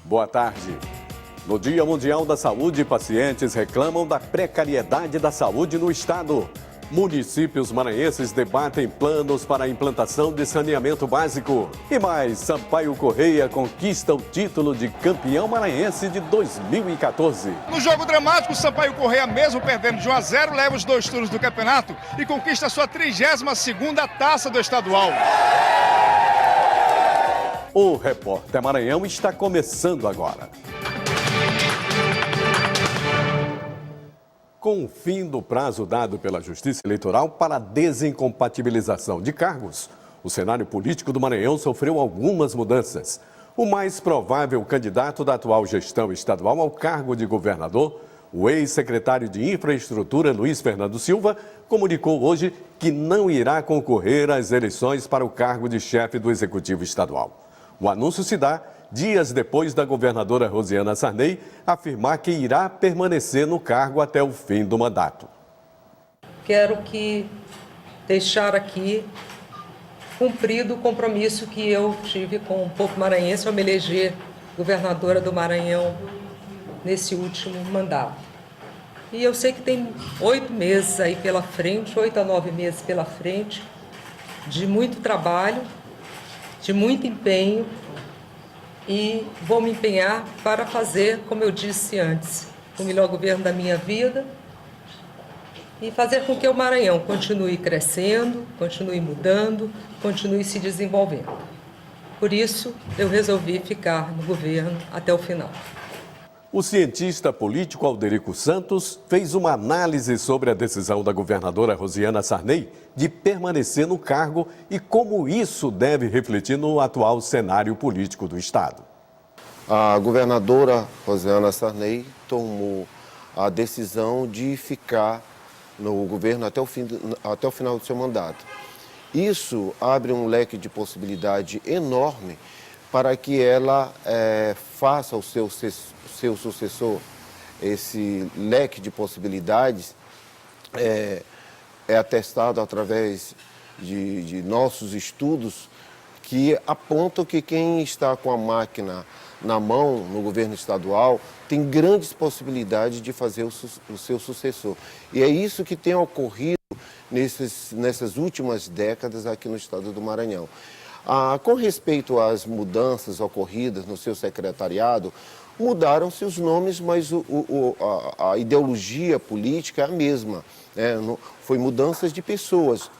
Boa tarde. No Dia Mundial da Saúde, pacientes reclamam da precariedade da saúde no estado. Municípios maranhenses debatem planos para a implantação de saneamento básico. E mais, Sampaio Corrêa conquista o título de campeão maranhense de 2014. No jogo dramático, Sampaio Corrêa, mesmo perdendo de 1-0, leva os 2 turnos do campeonato e conquista a sua 32ª taça do estadual. O Repórter Maranhão está começando agora. Com o fim do prazo dado pela Justiça Eleitoral para a desincompatibilização de cargos, o cenário político do Maranhão sofreu algumas mudanças. O mais provável candidato da atual gestão estadual ao cargo de governador, o ex-secretário de Infraestrutura, Luiz Fernando Silva, comunicou hoje que não irá concorrer às eleições para o cargo de chefe do Executivo Estadual. O anúncio se dá dias depois da governadora Rosiana Sarney afirmar que irá permanecer no cargo até o fim do mandato. Quero deixar aqui cumprido o compromisso que eu tive com o povo maranhense ao me eleger governadora do Maranhão nesse último mandato. E eu sei que tem 8 meses aí pela frente, 8 a 9 meses pela frente, de muito trabalho, de muito empenho, e vou me empenhar para fazer, como eu disse antes, o melhor governo da minha vida e fazer com que o Maranhão continue crescendo, continue mudando, continue se desenvolvendo. Por isso, eu resolvi ficar no governo até o final. O cientista político Alderico Santos fez uma análise sobre a decisão da governadora Rosiana Sarney de permanecer no cargo e como isso deve refletir no atual cenário político do estado. A governadora Rosiana Sarney tomou a decisão de ficar no governo até o final do seu mandato. Isso abre um leque de possibilidade enorme para que ela faça o seu sucessor. Esse leque de possibilidades é atestado através de nossos estudos que apontam que quem está com a máquina na mão no governo estadual tem grandes possibilidades de fazer o seu sucessor. E é isso que tem ocorrido nessas últimas décadas aqui no estado do Maranhão. Com respeito às mudanças ocorridas no seu secretariado, mudaram-se os nomes, mas a ideologia política é a mesma. Foi mudanças de pessoas,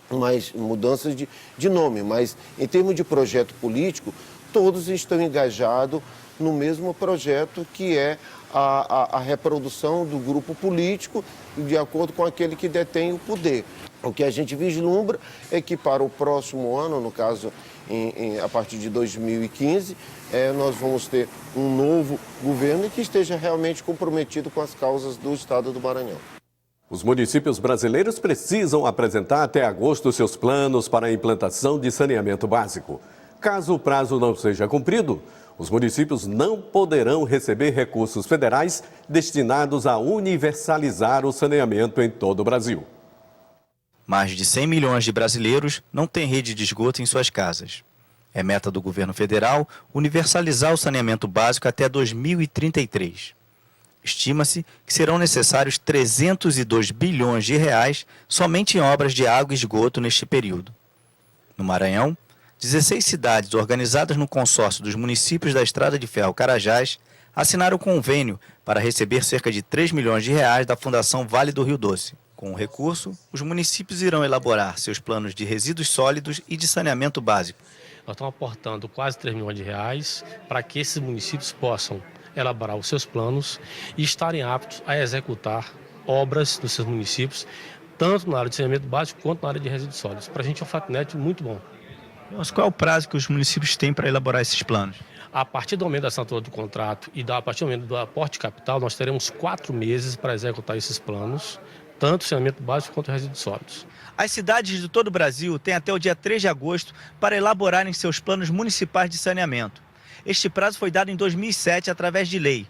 mas mudanças de nome. Mas em termos de projeto político, todos estão engajados no mesmo projeto, que é a reprodução do grupo político de acordo com aquele que detém o poder. O que a gente vislumbra é que para o próximo ano, no caso, a partir de 2015, nós vamos ter um novo governo que esteja realmente comprometido com as causas do estado do Maranhão. Os municípios brasileiros precisam apresentar até agosto seus planos para a implantação de saneamento básico. Caso o prazo não seja cumprido, os municípios não poderão receber recursos federais destinados a universalizar o saneamento em todo o Brasil. Mais de 100 milhões de brasileiros não têm rede de esgoto em suas casas. É meta do governo federal universalizar o saneamento básico até 2033. Estima-se que serão necessários 302 bilhões de reais somente em obras de água e esgoto neste período. No Maranhão, 16 cidades organizadas no consórcio dos municípios da Estrada de Ferro Carajás assinaram convênio para receber cerca de 3 milhões de reais da Fundação Vale do Rio Doce. Com o recurso, os municípios irão elaborar seus planos de resíduos sólidos e de saneamento básico. Nós estamos aportando quase 3 milhões de reais para que esses municípios possam elaborar os seus planos e estarem aptos a executar obras nos seus municípios, tanto na área de saneamento básico quanto na área de resíduos sólidos. Para a gente é um FATNet muito bom. Mas qual é o prazo que os municípios têm para elaborar esses planos? A partir do momento da assinatura do contrato e a partir do momento do aporte de capital, nós teremos 4 meses para executar esses planos, tanto saneamento básico quanto resíduos sólidos. As cidades de todo o Brasil têm até o dia 3 de agosto para elaborarem seus planos municipais de saneamento. Este prazo foi dado em 2007 através de lei.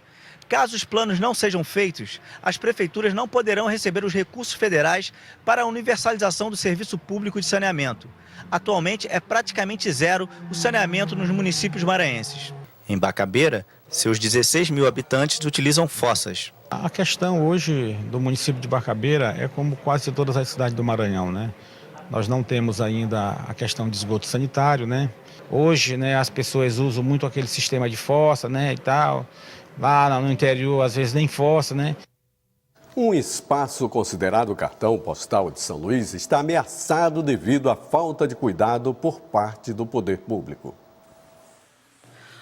Caso os planos não sejam feitos, as prefeituras não poderão receber os recursos federais para a universalização do serviço público de saneamento. Atualmente é praticamente zero o saneamento nos municípios maranhenses. Em Bacabeira, seus 16 mil habitantes utilizam fossas. A questão hoje do município de Bacabeira é como quase todas as cidades do Maranhão, né? Nós não temos ainda a questão de esgoto sanitário, né? Hoje, né, as pessoas usam muito aquele sistema de fossa, né, e tal. Lá no interior, às vezes nem fossa, né? Um espaço considerado cartão postal de São Luís está ameaçado devido à falta de cuidado por parte do poder público.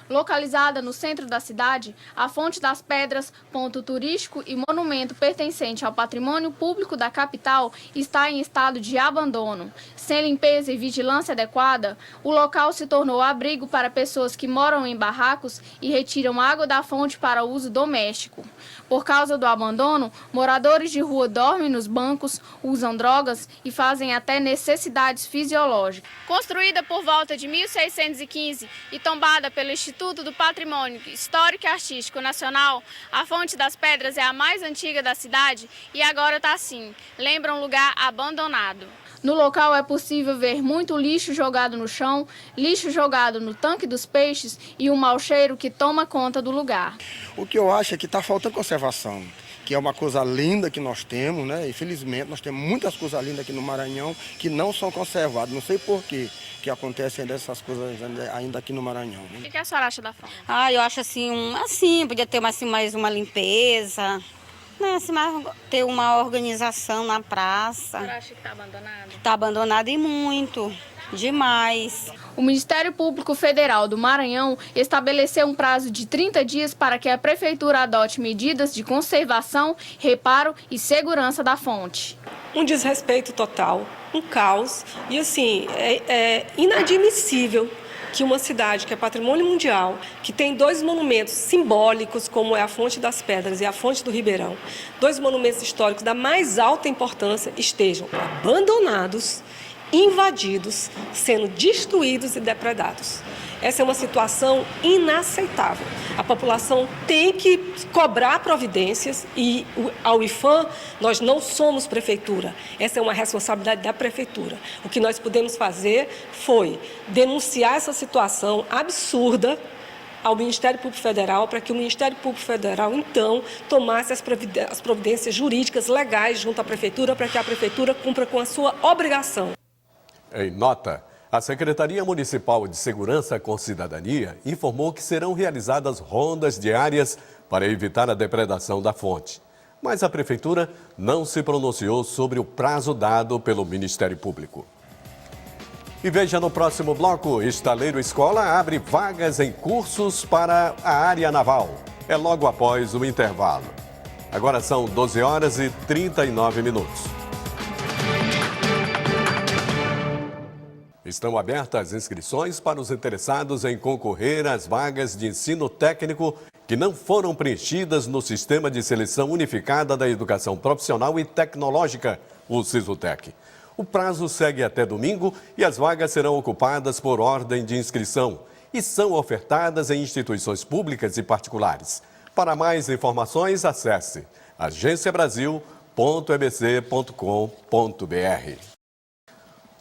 Localizada no centro da cidade, a Fonte das Pedras, ponto turístico e monumento pertencente ao patrimônio público da capital, está em estado de abandono. Sem limpeza e vigilância adequada, o local se tornou abrigo para pessoas que moram em barracos e retiram água da fonte para uso doméstico. Por causa do abandono, moradores de rua dormem nos bancos, usam drogas e fazem até necessidades fisiológicas. Construída por volta de 1615 e tombada pelo Instituto do Patrimônio Histórico e Artístico Nacional, a Fonte das Pedras é a mais antiga da cidade e agora está assim, lembra um lugar abandonado. No local é possível ver muito lixo jogado no chão, lixo jogado no tanque dos peixes e um mau cheiro que toma conta do lugar. O que eu acho é que está faltando conservação, que é uma coisa linda que nós temos, né? Infelizmente, nós temos muitas coisas lindas aqui no Maranhão que não são conservadas. Não sei por quê que acontecem dessas coisas ainda aqui no Maranhão. O que a senhora acha da fonte? Eu acho assim, podia ter mais uma limpeza. Né, assim, ter uma organização na praça. Você acha que está abandonado? Está abandonado e muito, demais. O Ministério Público Federal do Maranhão estabeleceu um prazo de 30 dias para que a Prefeitura adote medidas de conservação, reparo e segurança da fonte. Um desrespeito total, um caos e assim, é inadmissível que uma cidade que é patrimônio mundial, que tem dois monumentos simbólicos, como é a Fonte das Pedras e a Fonte do Ribeirão, dois monumentos históricos da mais alta importância, estejam abandonados, invadidos, sendo destruídos e depredados. Essa é uma situação inaceitável. A população tem que cobrar providências e ao IPHAN nós não somos prefeitura. Essa é uma responsabilidade da prefeitura. O que nós podemos fazer foi denunciar essa situação absurda ao Ministério Público Federal, para que o Ministério Público Federal, então, tomasse as providências jurídicas legais junto à prefeitura, para que a prefeitura cumpra com a sua obrigação. Em nota, a Secretaria Municipal de Segurança com Cidadania informou que serão realizadas rondas diárias para evitar a depredação da fonte. Mas a Prefeitura não se pronunciou sobre o prazo dado pelo Ministério Público. E veja no próximo bloco, Estaleiro Escola abre vagas em cursos para a área naval. É logo após o intervalo. Agora são 12 horas e 39 minutos. Estão abertas as inscrições para os interessados em concorrer às vagas de ensino técnico que não foram preenchidas no Sistema de Seleção Unificada da Educação Profissional e Tecnológica, o SISUTEC. O prazo segue até domingo e as vagas serão ocupadas por ordem de inscrição e são ofertadas em instituições públicas e particulares. Para mais informações, acesse agenciabrasil.ebc.com.br.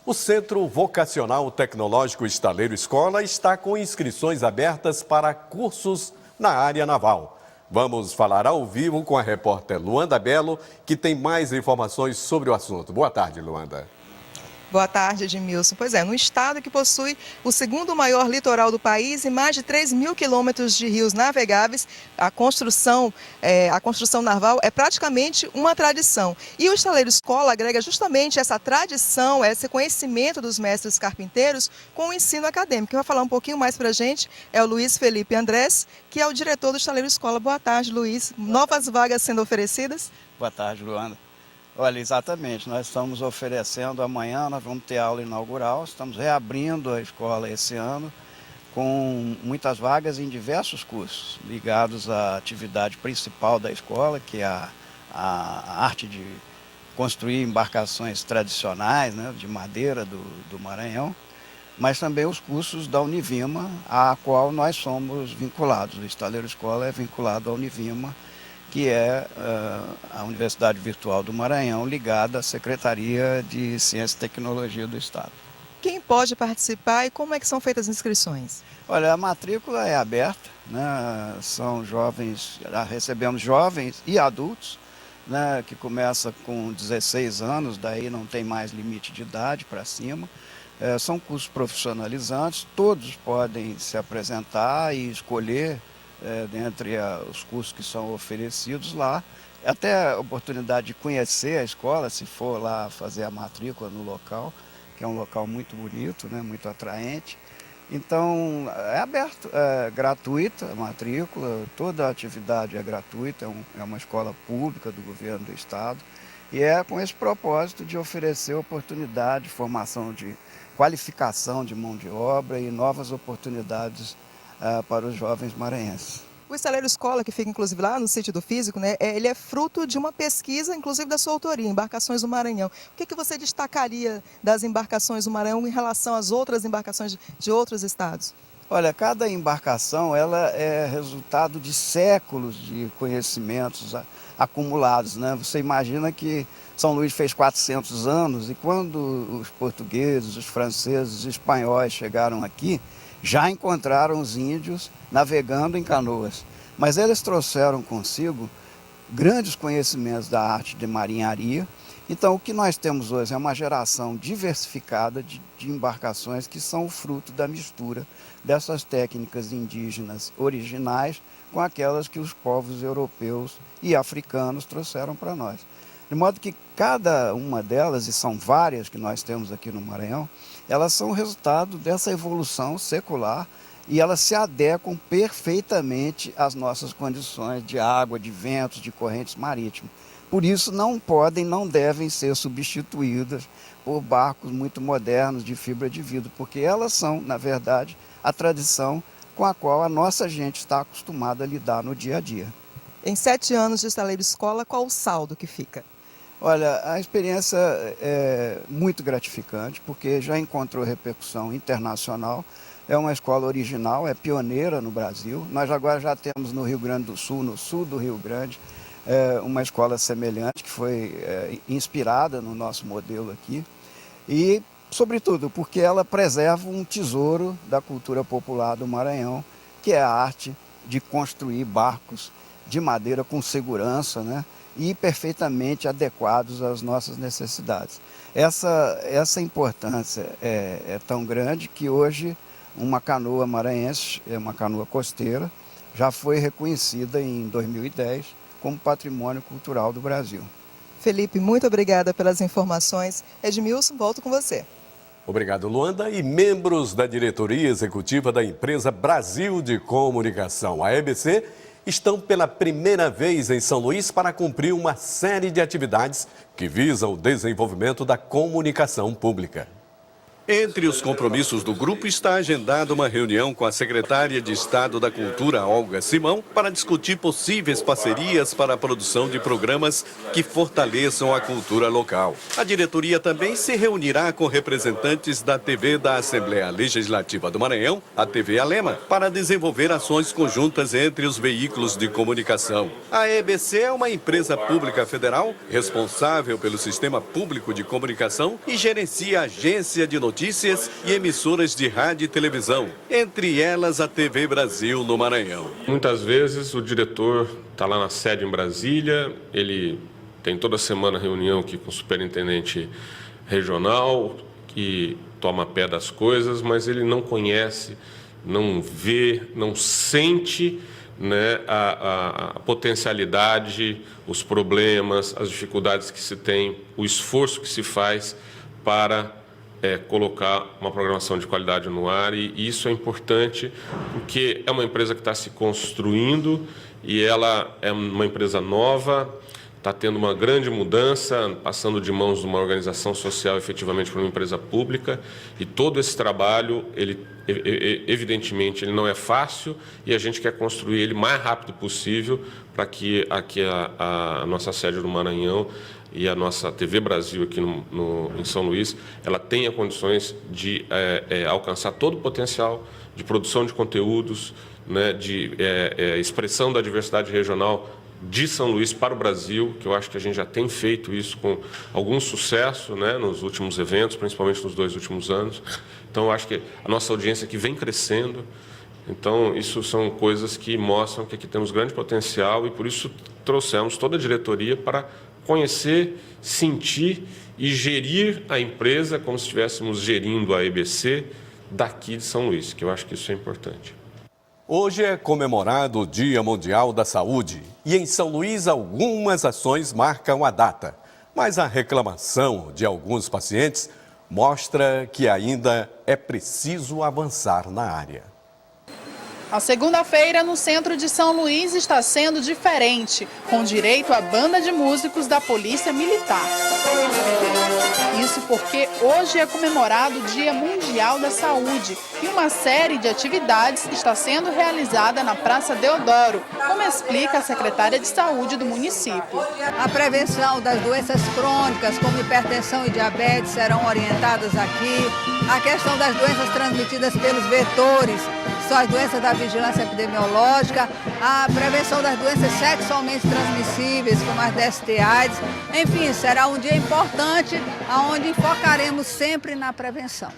O Centro Vocacional Tecnológico Estaleiro Escola está com inscrições abertas para cursos na área naval. Vamos falar ao vivo com a repórter Luanda Belo, que tem mais informações sobre o assunto. Boa tarde, Luanda. Boa tarde, Edmilson. Pois é, no estado que possui o segundo maior litoral do país e mais de 3 mil quilômetros de rios navegáveis, a construção naval é praticamente uma tradição. E o Estaleiro Escola agrega justamente essa tradição, esse conhecimento dos mestres carpinteiros com o ensino acadêmico. Quem vai falar um pouquinho mais para a gente é o Luiz Felipe Andrés, que é o diretor do Estaleiro Escola. Boa tarde, Luiz. Novas vagas sendo oferecidas? Boa tarde, Luanda. Olha, exatamente, nós estamos oferecendo amanhã, nós vamos ter aula inaugural, estamos reabrindo a escola esse ano com muitas vagas em diversos cursos ligados à atividade principal da escola, que é a arte de construir embarcações tradicionais, né, de madeira do Maranhão, mas também os cursos da Univima, a qual nós somos vinculados. O Estaleiro Escola é vinculado à Univima, que é a Universidade Virtual do Maranhão, ligada à Secretaria de Ciência e Tecnologia do Estado. Quem pode participar e como é que são feitas as inscrições? Olha, a matrícula é aberta, né? São jovens, já recebemos jovens e adultos, né? Que começa com 16 anos, daí não tem mais limite de idade para cima. São cursos profissionalizantes, todos podem se apresentar e escolher dentre os cursos que são oferecidos lá. Até a oportunidade de conhecer a escola, se for lá fazer a matrícula no local, que é um local muito bonito, né, muito atraente. Então, é aberto, é gratuita a matrícula, toda a atividade é gratuita, é uma escola pública do governo do estado, e é com esse propósito de oferecer oportunidade de formação, de qualificação de mão de obra e novas oportunidades para os jovens maranhenses. O Estaleiro Escola, que fica inclusive lá no sítio do Físico, né, ele é fruto de uma pesquisa, inclusive da sua autoria, Embarcações do Maranhão. O que você destacaria das embarcações do Maranhão em relação às outras embarcações de outros estados? Olha, cada embarcação ela é resultado de séculos de conhecimentos acumulados, né? Você imagina que São Luís fez 400 anos e quando os portugueses, os franceses, os espanhóis chegaram aqui, já encontraram os índios navegando em canoas. Mas eles trouxeram consigo grandes conhecimentos da arte de marinharia. Então, o que nós temos hoje é uma geração diversificada de embarcações que são o fruto da mistura dessas técnicas indígenas originais com aquelas que os povos europeus e africanos trouxeram para nós. De modo que cada uma delas, e são várias que nós temos aqui no Maranhão, elas são resultado dessa evolução secular e elas se adequam perfeitamente às nossas condições de água, de ventos, de correntes marítimas. Por isso não podem, não devem ser substituídas por barcos muito modernos de fibra de vidro, porque elas são, na verdade, a tradição com a qual a nossa gente está acostumada a lidar no dia a dia. Em 7 anos de Estaleiro Escola, qual o saldo que fica? Olha, a experiência é muito gratificante, porque já encontrou repercussão internacional. É uma escola original, é pioneira no Brasil. Nós agora já temos no Rio Grande do Sul, no sul do Rio Grande, uma escola semelhante, que foi inspirada no nosso modelo aqui. E, sobretudo, porque ela preserva um tesouro da cultura popular do Maranhão, que é a arte de construir barcos de madeira com segurança, né? E perfeitamente adequados às nossas necessidades. Essa importância é tão grande que hoje uma canoa maranhense, uma canoa costeira, já foi reconhecida em 2010 como Patrimônio Cultural do Brasil. Felipe, muito obrigada pelas informações. Edmilson, volto com você. Obrigado, Luanda. E membros da diretoria executiva da empresa Brasil de Comunicação, a EBC, estão pela primeira vez em São Luís para cumprir uma série de atividades que visam o desenvolvimento da comunicação pública. Entre os compromissos do grupo está agendada uma reunião com a secretária de Estado da Cultura, Olga Simão, para discutir possíveis parcerias para a produção de programas que fortaleçam a cultura local. A diretoria também se reunirá com representantes da TV da Assembleia Legislativa do Maranhão, a TV Alema, para desenvolver ações conjuntas entre os veículos de comunicação. A EBC é uma empresa pública federal responsável pelo sistema público de comunicação e gerencia a agência de notícias e emissoras de rádio e televisão, entre elas a TV Brasil no Maranhão. Muitas vezes o diretor está lá na sede em Brasília, ele tem toda semana reunião aqui com o superintendente regional, que toma pé das coisas, mas ele não conhece, não vê, não sente, né, a potencialidade, os problemas, as dificuldades que se tem, o esforço que se faz para colocar uma programação de qualidade no ar, e isso é importante porque é uma empresa que está se construindo e ela é uma empresa nova, está tendo uma grande mudança, passando de mãos de uma organização social efetivamente para uma empresa pública, e todo esse trabalho, evidentemente, ele não é fácil e a gente quer construir ele o mais rápido possível para que aqui a nossa sede do Maranhão e a nossa TV Brasil aqui em São Luís, ela tenha condições de alcançar todo o potencial de produção de conteúdos, né, de expressão da diversidade regional de São Luís para o Brasil, que eu acho que a gente já tem feito isso com algum sucesso, né, nos últimos eventos, principalmente nos 2 últimos anos. Então, eu acho que a nossa audiência aqui vem crescendo. Então, isso são coisas que mostram que aqui temos grande potencial e, por isso, trouxemos toda a diretoria para conhecer, sentir e gerir a empresa como se estivéssemos gerindo a EBC daqui de São Luís, que eu acho que isso é importante. Hoje é comemorado o Dia Mundial da Saúde e em São Luís algumas ações marcam a data. Mas a reclamação de alguns pacientes mostra que ainda é preciso avançar na área. A segunda-feira no centro de São Luís está sendo diferente, com direito à banda de músicos da Polícia Militar. Isso porque hoje é comemorado o Dia Mundial da Saúde e uma série de atividades está sendo realizada na Praça Deodoro, como explica a secretária de Saúde do município. A prevenção das doenças crônicas, como hipertensão e diabetes, serão orientadas aqui. A questão das doenças transmitidas pelos vetores, são as doenças da vigilância epidemiológica, a prevenção das doenças sexualmente transmissíveis, como as DST/AIDS. Enfim, será um dia importante, onde focaremos sempre na prevenção.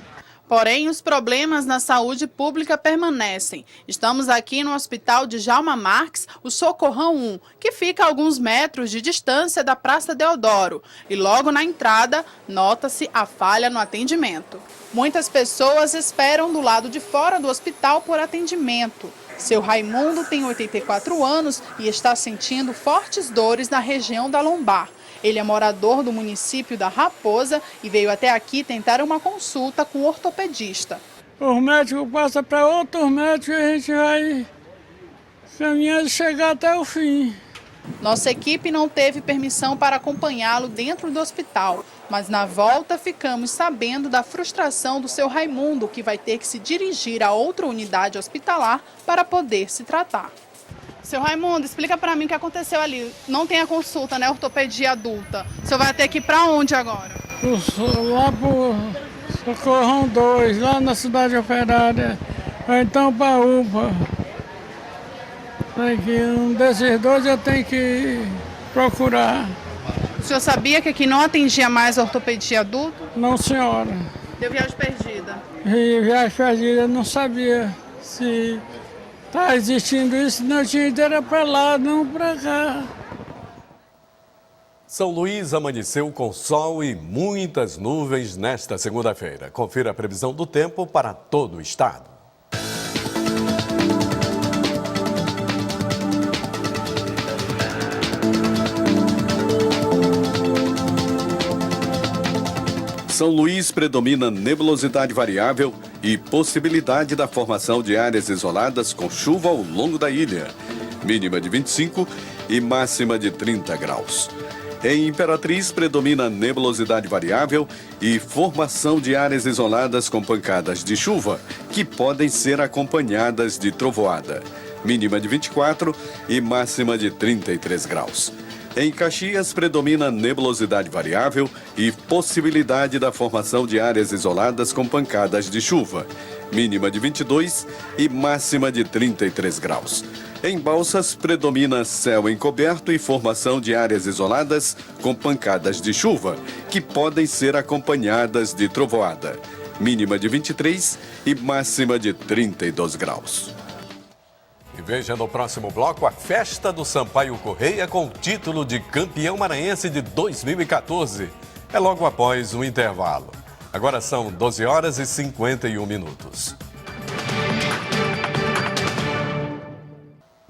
Porém, os problemas na saúde pública permanecem. Estamos aqui no Hospital de Djalma Marques, o Socorrão 1, que fica a alguns metros de distância da Praça Deodoro. E logo na entrada, nota-se a falha no atendimento. Muitas pessoas esperam do lado de fora do hospital por atendimento. Seu Raimundo tem 84 anos e está sentindo fortes dores na região da lombar. Ele é morador do município da Raposa e veio até aqui tentar uma consulta com o ortopedista. Os médicos passam para outros médicos e a gente vai caminhando e chegar até o fim. Nossa equipe não teve permissão para acompanhá-lo dentro do hospital, mas na volta ficamos sabendo da frustração do seu Raimundo, que vai ter que se dirigir a outra unidade hospitalar para poder se tratar. Seu Raimundo, explica para mim o que aconteceu ali. Não tem a consulta, né? Ortopedia adulta. O senhor vai ter que ir para onde agora? Lá para o Socorrão 2, lá na cidade operária. Ou então para a UPA. Um desses dois eu tenho que procurar. O senhor sabia que aqui não atendia mais a ortopedia adulta? Não, senhora. Deu viagem perdida? E viagem perdida, eu não sabia se está existindo isso, não tinha ido era para lá, não para cá. São Luís amanheceu com sol e muitas nuvens nesta segunda-feira. Confira a previsão do tempo para todo o estado. São Luís predomina nebulosidade variável e possibilidade da formação de áreas isoladas com chuva ao longo da ilha. Mínima de 25 e máxima de 30 graus. Em Imperatriz predomina nebulosidade variável e formação de áreas isoladas com pancadas de chuva, que podem ser acompanhadas de trovoada. Mínima de 24 e máxima de 33 graus. Em Caxias, predomina nebulosidade variável e possibilidade da formação de áreas isoladas com pancadas de chuva. Mínima de 22 e máxima de 33 graus. Em Balsas, predomina céu encoberto e formação de áreas isoladas com pancadas de chuva, que podem ser acompanhadas de trovoada. Mínima de 23 e máxima de 32 graus. E veja no próximo bloco a festa do Sampaio Corrêa com o título de campeão maranhense de 2014. É logo após o intervalo. Agora são 12 horas e 51 minutos.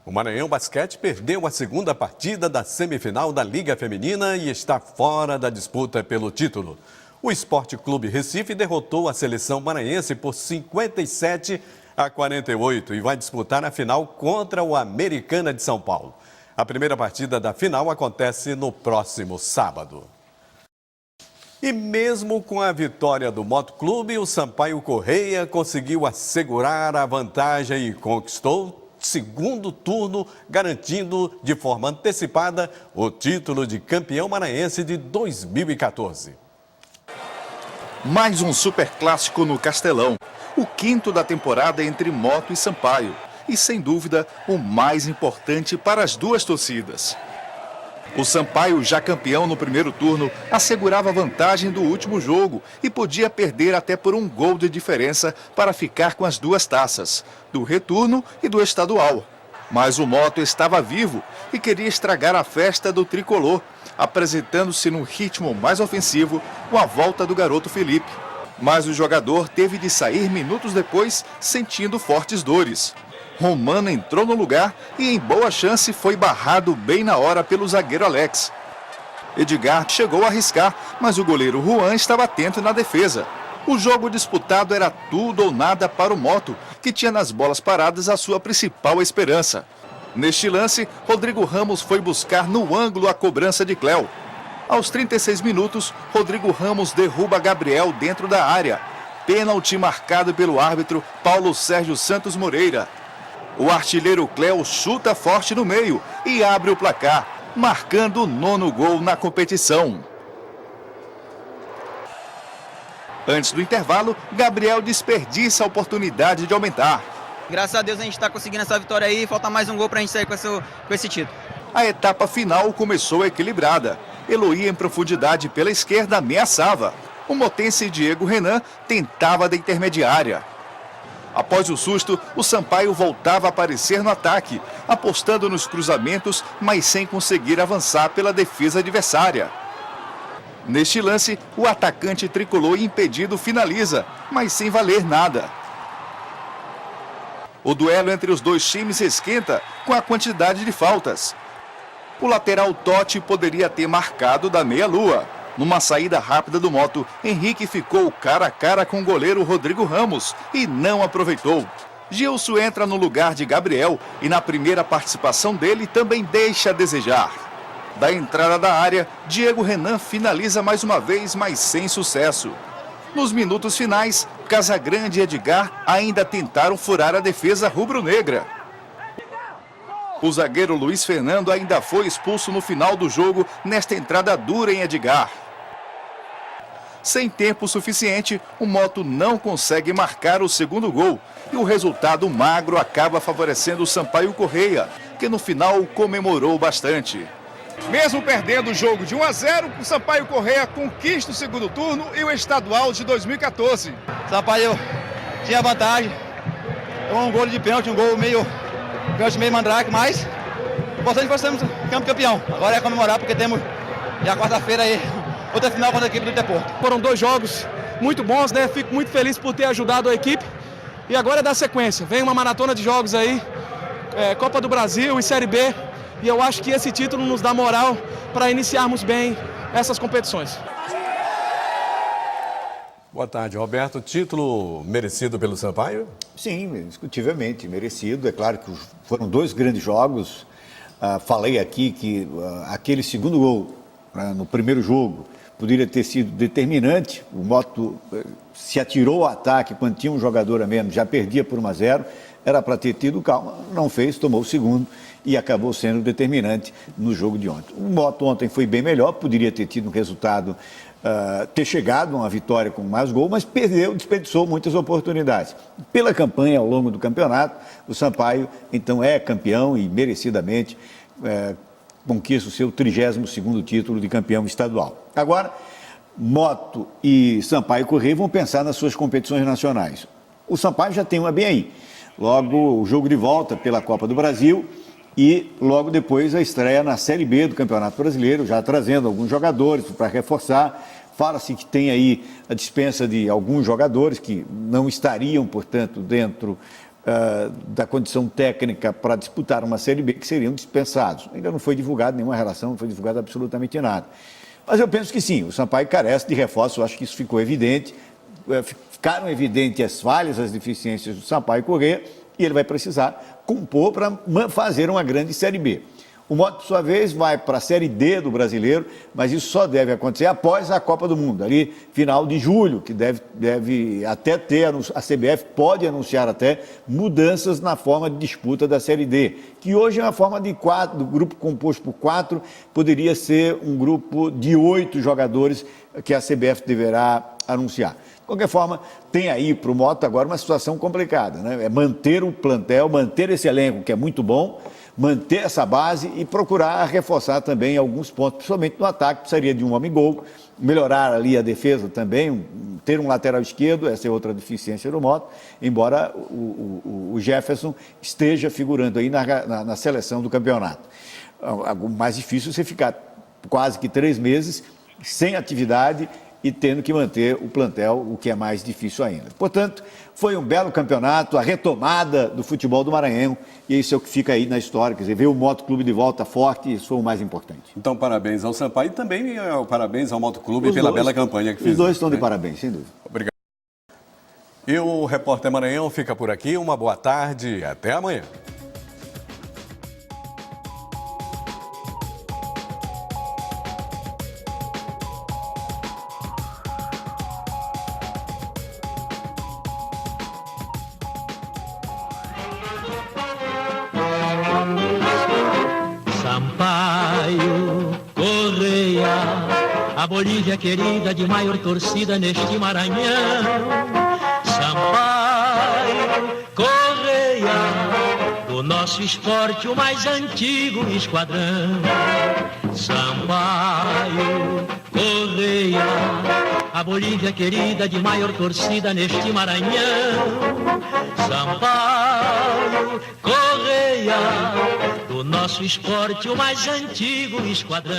O Maranhão Basquete perdeu a segunda partida da semifinal da Liga Feminina e está fora da disputa pelo título. O Esporte Clube Recife derrotou a seleção maranhense por 57-48 e vai disputar a final contra o Americana de São Paulo. A primeira partida da final acontece no próximo sábado. E mesmo com a vitória do Motoclube, o Sampaio Corrêa conseguiu assegurar a vantagem e conquistou segundo turno, garantindo de forma antecipada o título de campeão maranhense de 2014. Mais um superclássico no Castelão, o quinto da temporada entre Moto e Sampaio. E, sem dúvida, o mais importante para as duas torcidas. O Sampaio, já campeão no primeiro turno, assegurava a vantagem do último jogo e podia perder até por um gol de diferença para ficar com as duas taças, do retorno e do estadual. Mas o Moto estava vivo e queria estragar a festa do tricolor, apresentando-se num ritmo mais ofensivo com a volta do garoto Felipe. Mas o jogador teve de sair minutos depois, sentindo fortes dores. Romano entrou no lugar e, em boa chance, foi barrado bem na hora pelo zagueiro Alex. Edgar chegou a arriscar, mas o goleiro Juan estava atento na defesa. O jogo disputado era tudo ou nada para o Moto, que tinha nas bolas paradas a sua principal esperança. Neste lance, Rodrigo Ramos foi buscar no ângulo a cobrança de Cléo. Aos 36 minutos, Rodrigo Ramos derruba Gabriel dentro da área. Pênalti marcado pelo árbitro Paulo Sérgio Santos Moreira. O artilheiro Cléo chuta forte no meio e abre o placar, marcando o 9º gol na competição. Antes do intervalo, Gabriel desperdiça a oportunidade de aumentar. Graças a Deus a gente está conseguindo essa vitória aí, falta mais um gol para a gente sair com esse título. A etapa final começou equilibrada. Eloy, em profundidade pela esquerda, ameaçava. O motense Diego Renan tentava da intermediária. Após o susto, o Sampaio voltava a aparecer no ataque, apostando nos cruzamentos, mas sem conseguir avançar pela defesa adversária. Neste lance, o atacante tricolor impedido finaliza, mas sem valer nada. O duelo entre os dois times esquenta com a quantidade de faltas. O lateral Totti poderia ter marcado da meia-lua. Numa saída rápida do Moto, Henrique ficou cara a cara com o goleiro Rodrigo Ramos e não aproveitou. Gilson entra no lugar de Gabriel e na primeira participação dele também deixa a desejar. Da entrada da área, Diego Renan finaliza mais uma vez, mas sem sucesso. Nos minutos finais, Casagrande e Edgar ainda tentaram furar a defesa rubro-negra. O zagueiro Luiz Fernando ainda foi expulso no final do jogo nesta entrada dura em Edgar. Sem tempo suficiente, o Moto não consegue marcar o segundo gol e o resultado magro acaba favorecendo o Sampaio Corrêa, que no final comemorou bastante. Mesmo perdendo o jogo de 1-0, o Sampaio Corrêa conquista o segundo turno e o estadual de 2014. Sampaio tinha vantagem, um gol de pênalti, um gol meio mandrake, mas o importante foi sermos campeão. Agora é comemorar porque temos já quarta-feira aí outra final contra a equipe do Deporto. Foram 2 jogos muito bons, né? Fico muito feliz por ter ajudado a equipe. E agora é dar sequência. Vem uma maratona de jogos aí, Copa do Brasil e Série B. E eu acho que esse título nos dá moral para iniciarmos bem essas competições. Boa tarde, Roberto. Título merecido pelo Sampaio? Sim, indiscutivelmente merecido. É claro que foram 2 grandes jogos. Falei aqui que aquele segundo gol no primeiro jogo poderia ter sido determinante. O Moto se atirou ao ataque quando tinha um jogador a menos, já perdia por 1-0. Era para ter tido calma, não fez, tomou o segundo e acabou sendo determinante no jogo de ontem. O Moto ontem foi bem melhor, poderia ter tido um resultado, ter chegado a uma vitória com mais gol, mas perdeu, desperdiçou muitas oportunidades. Pela campanha ao longo do campeonato, o Sampaio então é campeão e merecidamente conquista o seu 32º título de campeão estadual. Agora, Moto e Sampaio Corrêa vão pensar nas suas competições nacionais. O Sampaio já tem uma bem aí. Logo, o jogo de volta pela Copa do Brasil e logo depois a estreia na Série B do Campeonato Brasileiro, já trazendo alguns jogadores para reforçar. Fala-se que tem aí a dispensa de alguns jogadores que não estariam, portanto, dentro da condição técnica para disputar uma Série B, que seriam dispensados. Ainda não foi divulgado nenhuma relação, não foi divulgado absolutamente nada. Mas eu penso que sim, o Sampaio carece de reforço, eu acho que isso ficou evidente. Ficaram evidentes as falhas, as deficiências do Sampaio Corrêa e ele vai precisar compor para fazer uma grande Série B. O Moto, por sua vez, vai para a Série D do Brasileiro, mas isso só deve acontecer após a Copa do Mundo, ali final de julho, que deve até ter, a CBF pode anunciar até mudanças na forma de disputa da Série D, que hoje é uma forma de 4, do grupo composto por 4, poderia ser um grupo de 8 jogadores que a CBF deverá anunciar. De qualquer forma, tem aí para o Moto agora uma situação complicada, né? É manter o plantel, manter esse elenco que é muito bom, manter essa base e procurar reforçar também alguns pontos, principalmente no ataque, precisaria de um homem-gol, melhorar ali a defesa também, ter um lateral esquerdo, essa é outra deficiência do Mota, embora o Jefferson esteja figurando aí na seleção do campeonato. O mais difícil é você ficar quase que 3 meses sem atividade e tendo que manter o plantel, o que é mais difícil ainda. Portanto, foi um belo campeonato, a retomada do futebol do Maranhão, e isso é o que fica aí na história, quer dizer, ver o Motoclube de volta forte, isso foi o mais importante. Então, parabéns ao Sampaio e também parabéns ao Motoclube pela bela campanha que fez. Os dois estão de parabéns, sem dúvida. Obrigado. E o Repórter Maranhão fica por aqui, uma boa tarde e até amanhã. Sampaio Correia, a Bolívia querida de maior torcida neste Maranhão. Sampaio Correia, do nosso esporte o mais antigo esquadrão. Sampaio Correia, a Bolívia querida de maior torcida neste Maranhão. Sampaio Correia, do nosso esporte o mais antigo esquadrão.